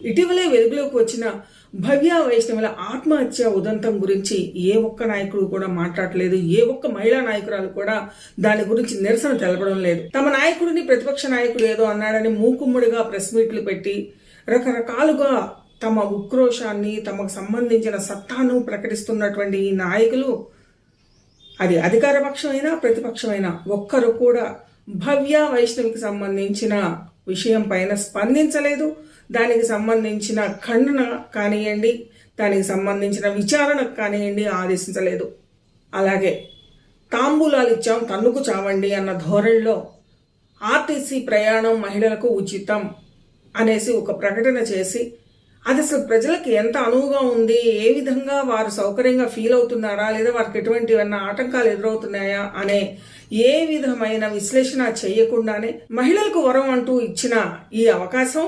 ఇటీవలే వెలుగులోకి వచ్చిన భవ్య వైష్ణవుల ఆత్మహత్య ఉదంతం గురించి ఏ ఒక్క నాయకుడు కూడా మాట్లాడలేదు. ఏ ఒక్క మహిళా నాయకురాలు కూడా దాని గురించి నిరసన తెలపడం లేదు. తమ నాయకుడిని ప్రతిపక్ష నాయకుడు ఏదో అన్నాడని మూకుమ్ముడిగా ప్రెస్ మీట్లు పెట్టి రకరకాలుగా తమ ఉక్రోషాన్ని, తమకు సంబంధించిన సత్తాను ప్రకటిస్తున్నటువంటి ఈ నాయకులు, అది అధికార పక్షమైనా ప్రతిపక్షమైనా, ఒక్కరు కూడా భవ్య వైష్ణవికి సంబంధించిన విషయం పైన స్పందించలేదు. దానికి సంబంధించిన ఖండన కానివ్వండి, దానికి సంబంధించిన విచారణకు కానివ్వండి ఆదేశించలేదు. అలాగే తాంబూలాలు ఇచ్చాం తన్నుకు చావండి అన్న ధోరణిలో ఆర్టీసీ ప్రయాణం మహిళలకు ఉచితం అనేసి ఒక ప్రకటన చేసి, అది అసలు ప్రజలకు ఎంత అనువుగా ఉంది, ఏ విధంగా వారు సౌకర్యంగా ఫీల్ అవుతున్నారా, లేదా వారికి ఎటువంటి ఆటంకాలు ఎదురవుతున్నాయా అనే ఏ విధమైన విశ్లేషణ చేయకుండానే మహిళలకు వరం అంటూ ఇచ్చిన ఈ అవకాశం